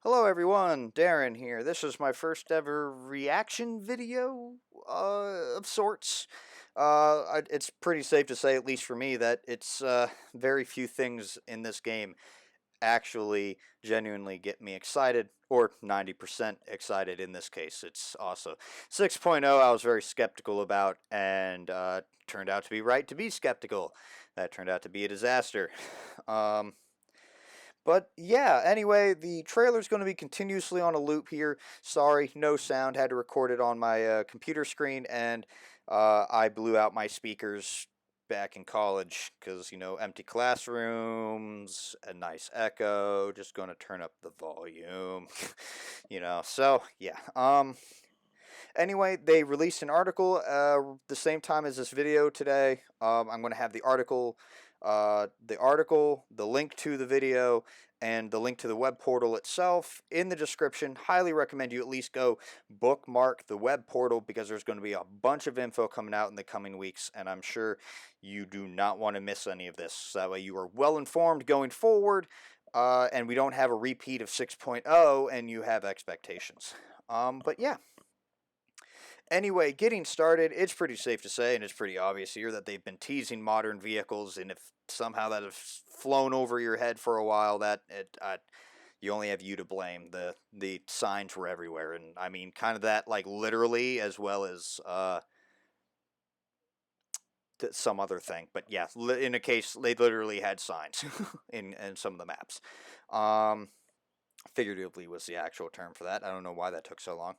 Hello everyone, Darren here. This is my first ever reaction video of sorts. It's pretty safe to say, at least for me, that it's very few things in this game actually genuinely get me excited, or 90% excited in this case. It's also 6.0 I was very skeptical about, and turned out to be right to be skeptical. That turned out to be a disaster. Um, but yeah, anyway, the trailer's going to be continuously on a loop here. Sorry, no sound. Had to record it on my computer screen, and I blew out my speakers back in college because, empty classrooms, a nice echo. Just going to turn up the volume, So, yeah. Anyway, they released an article the same time as this video today. I'm going to have the link to the video, and the link to the web portal itself in the description. Highly recommend you at least go bookmark the web portal because there's going to be a bunch of info coming out in the coming weeks, and I'm sure you do not want to miss any of this. So that way you are well informed going forward, and we don't have a repeat of 6.0 and you have expectations. But yeah. Anyway, getting started, it's pretty safe to say, and it's pretty obvious here, that they've been teasing modern vehicles, and if somehow that has flown over your head for a while, you only have you to blame. The signs were everywhere, and I mean, kind of that, like, literally, as well as some other thing. But yeah, in a case, they literally had signs in some of the maps. Figuratively was the actual term for that. I don't know why that took so long.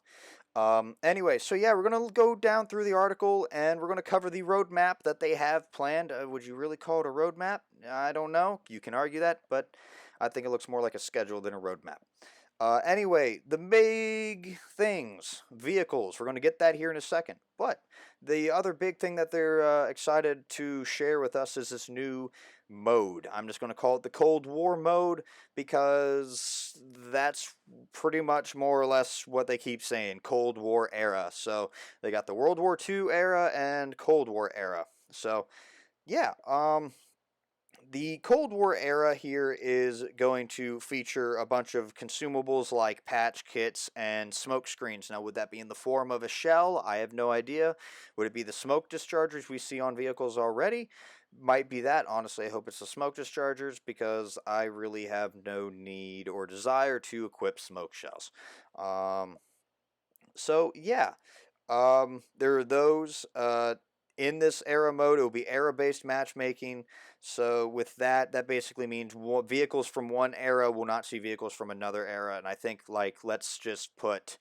Anyway, so yeah, we're going to go down through the article, and we're going to cover the roadmap that they have planned. Would you really call it a roadmap? I don't know. You can argue that, but I think it looks more like a schedule than a roadmap. Anyway, the big things, vehicles. We're going to get that here in a second. But the other big thing that they're excited to share with us is this new mode. I'm just going to call it the Cold War mode because that's pretty much more or less what they keep saying, Cold War era. So they got the World War II era and Cold War era. So yeah, the Cold War era here is going to feature a bunch of consumables like patch kits and smoke screens. Now, would that be in the form of a shell? I have no idea. Would it be the smoke dischargers we see on vehicles already? Might be that. Honestly, I hope it's the smoke dischargers because I really have no need or desire to equip smoke shells. So, yeah. There are those. In this era mode, it will be era-based matchmaking. So with that, that basically means vehicles from one era will not see vehicles from another era. And I think, like, let's just put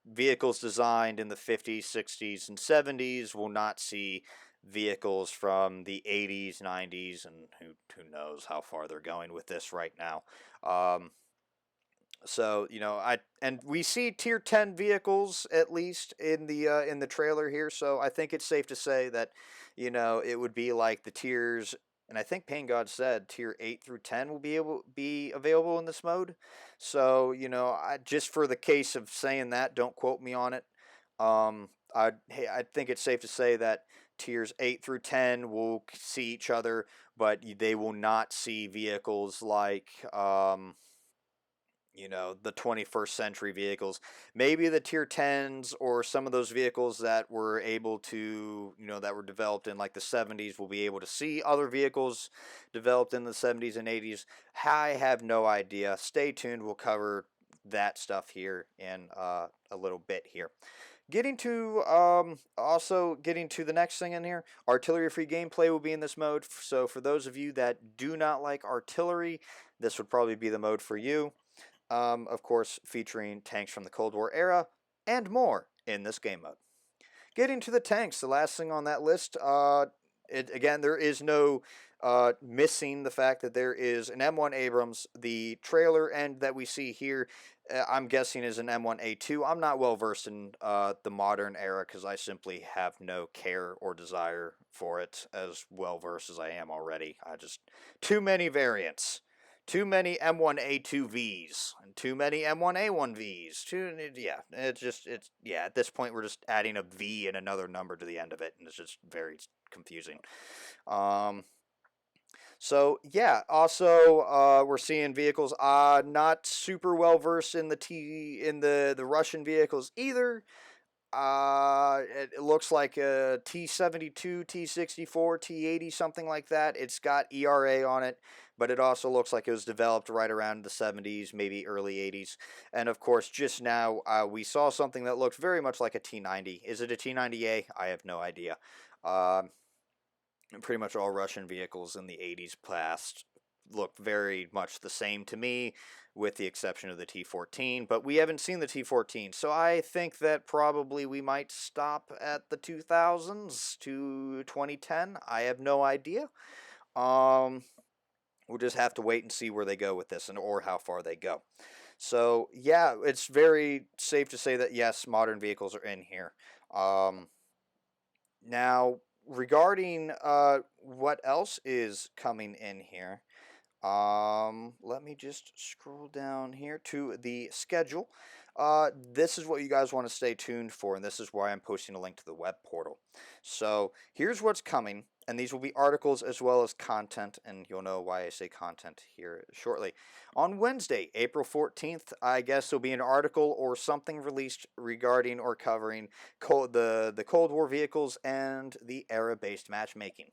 vehicles designed in the 50s, 60s, and 70s will not see vehicles from the 80s, 90s, and who knows how far they're going with this right now. So we see tier 10 vehicles at least in the trailer here. So I think it's safe to say that it would be like the tiers, and I think Pain God said tier 8 through 10 will be available in this mode. So just for the case of saying that, don't quote me on it. I think it's safe to say that tiers 8 through 10 will see each other, but they will not see vehicles like the 21st century vehicles. Maybe the tier 10s or some of those vehicles that were able to, that were developed in like the 70s will be able to see other vehicles developed in the 70s and 80s. I have no idea. Stay tuned. We'll cover that stuff here in a little bit here. Getting to the next thing in here, artillery free gameplay will be in this mode. So for those of you that do not like artillery, this would probably be the mode for you. Of course, featuring tanks from the Cold War era and more in this game mode. Getting to the tanks, the last thing on that list, again, there is no missing the fact that there is an M1 Abrams. The trailer end that we see here, I'm guessing is an M1A2. I'm not well versed in the modern era because I simply have no care or desire for it as well versed as I am already. Too many variants. Too many M1A2Vs and too many M1A1Vs. At this point we're just adding a V and another number to the end of it, and it's just very confusing. So yeah, also we're seeing vehicles. Not super well versed in the Russian vehicles either. It looks like a T-72, T-64, T-80, something like that. It's got ERA on it, but it also looks like it was developed right around the 70s, maybe early 80s. And of course, just now we saw something that looked very much like a T-90. Is it a T-90A? I have no idea. Um, Pretty much all Russian vehicles in the 80s past look very much the same to me, with the exception of the T-14. But we haven't seen the T-14, so I think that probably we might stop at the 2000s to 2010. I have no idea. Um, we'll just have to wait and see where they go with this, and or how far they go. So yeah, it's very safe to say that yes, modern vehicles are in here. Um, Now, regarding what else is coming in here, let me just scroll down here to the schedule. This is what you guys want to stay tuned for, and this is why I'm posting a link to the web portal. So here's what's coming, and these will be articles as well as content, and you'll know why I say content here shortly. On Wednesday, April 14th, I guess there'll be an article or something released regarding or covering the Cold War vehicles and the era-based matchmaking.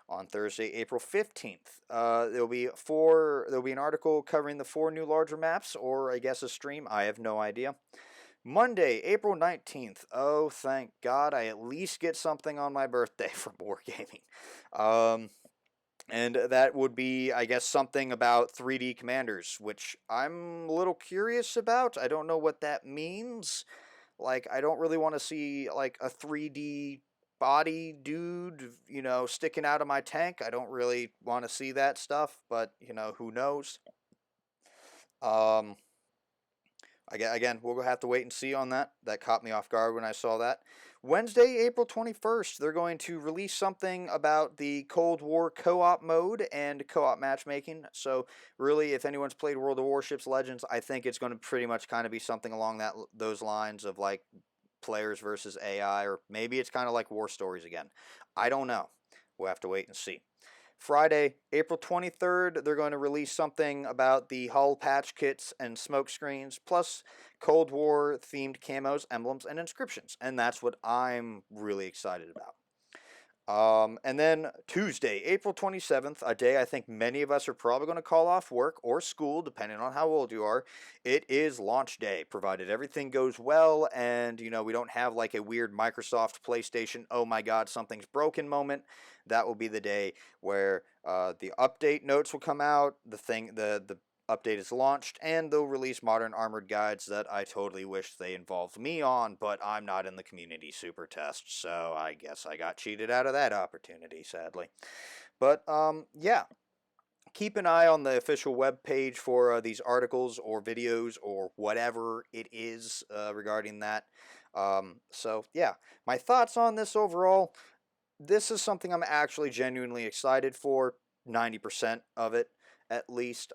On Thursday, April 15th, there'll be an article covering the four new larger maps, or I guess a stream. I have no idea. Monday, April 19th. Oh, thank God, I at least get something on my birthday from Wargaming. Um, and that would be, I guess, something about 3D commanders, which I'm a little curious about. I don't know what that means. Like, I don't really want to see like a 3D body dude, sticking out of my tank. I don't really want to see that stuff, but who knows? Um, Again, we'll have to wait and see on that. That caught me off guard when I saw that. Wednesday, April 21st, they're going to release something about the Cold War co-op mode and co-op matchmaking. So, really, if anyone's played World of Warships Legends, I think it's going to pretty much kind of be something along those lines of like players versus AI, or maybe it's kind of like War Stories again. I don't know. We'll have to wait and see. Friday, April 23rd, they're going to release something about the hull patch kits and smoke screens, plus Cold War themed camos, emblems, and inscriptions. And that's what I'm really excited about. And then Tuesday, April 27th, a day I think many of us are probably going to call off work or school, depending on how old you are. It is launch day, provided everything goes well and, we don't have like a weird Microsoft PlayStation, oh my God, something's broken moment. That will be the day where the update notes will come out, the update is launched, and they'll release modern armored guides that I totally wish they involved me on, but I'm not in the community super test, so I guess I got cheated out of that opportunity, sadly. But yeah, keep an eye on the official web page for these articles or videos or whatever it is regarding that. So yeah, my thoughts on this overall. This is something I'm actually genuinely excited for. 90% of it, at least.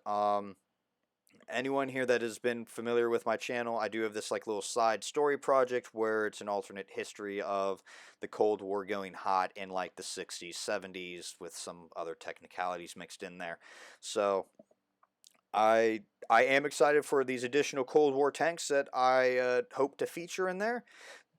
Anyone here that has been familiar with my channel, I do have this like little side story project where it's an alternate history of the Cold War going hot in like the 60s, 70s with some other technicalities mixed in there. So I am excited for these additional Cold War tanks that I hope to feature in there.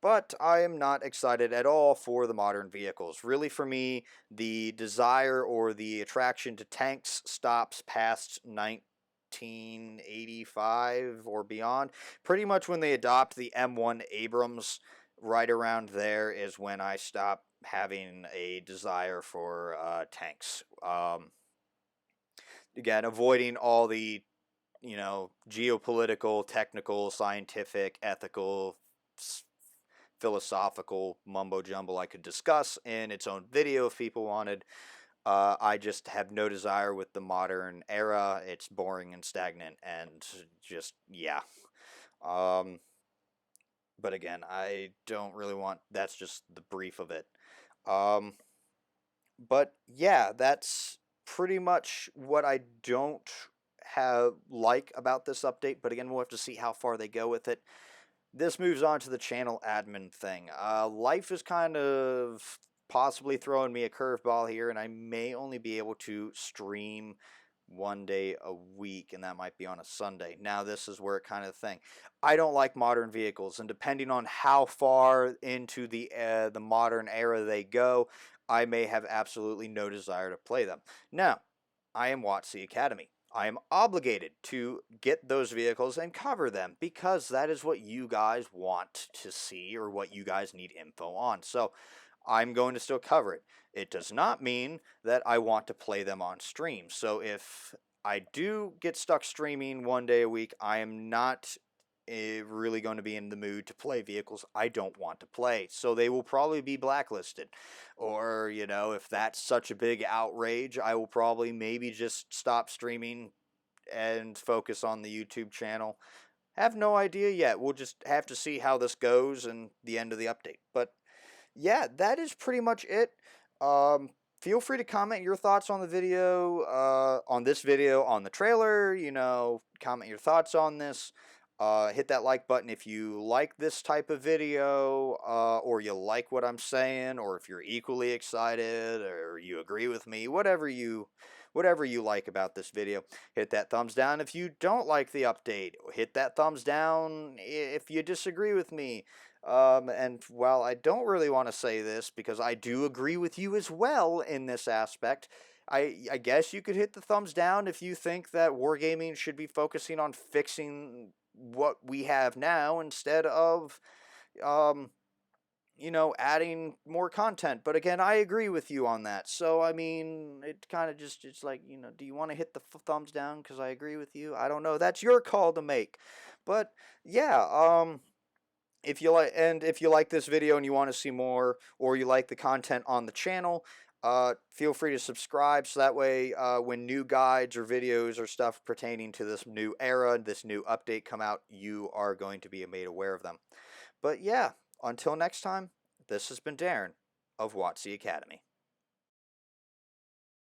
But I am not excited at all for the modern vehicles. Really, for me, the desire or the attraction to tanks stops past 1985 or beyond. Pretty much when they adopt the M1 Abrams, right around there is when I stop having a desire for tanks. Again, avoiding all the geopolitical, technical, scientific, ethical, philosophical mumbo jumbo I could discuss in its own video if people wanted. I just have no desire with the modern era. It's boring and stagnant and just, yeah. Um, but again, I don't really want, that's just the brief of it. Um, but yeah, that's pretty much what I don't have like about this update. But again, we'll have to see how far they go with it. This moves on to the channel admin thing. Life is kind of possibly throwing me a curveball here, and I may only be able to stream one day a week, and that might be on a Sunday. Now, this is where it kind of thing. I don't like modern vehicles, and depending on how far into the modern era they go, I may have absolutely no desire to play them. Now, I am WoTC Academy. I am obligated to get those vehicles and cover them because that is what you guys want to see or what you guys need info on. So I'm going to still cover it. It does not mean that I want to play them on stream. So if I do get stuck streaming one day a week, I am not really going to be in the mood to play vehicles I don't want to play. So they will probably be blacklisted. Or, you know, if that's such a big outrage, I will probably maybe just stop streaming and focus on the YouTube channel. Have no idea yet. We'll just have to see how this goes and the end of the update. But yeah, that is pretty much it. Um, Feel free to comment your thoughts on the video, on this video, on the trailer. You know, comment your thoughts on this. Hit that like button if you like this type of video, or you like what I'm saying, or if you're equally excited, or you agree with me, whatever you like about this video. Hit that thumbs down if you don't like the update. Hit that thumbs down if you disagree with me. And while I don't really want to say this because I do agree with you as well in this aspect, I guess you could hit the thumbs down if you think that wargaming should be focusing on fixing what we have now instead of, um, you know, adding more content. But again, I agree with you on that. So, I mean, it kind of just, it's like, you know, do you want to hit the thumbs down because I agree with you? I don't know. That's your call to make. But, yeah, if you like this video and you want to see more, or you like the content on the channel, feel free to subscribe so that way when new guides or videos or stuff pertaining to this new era, this new update come out, you are going to be made aware of them. But yeah, until next time, this has been Darren of WoTC Academy.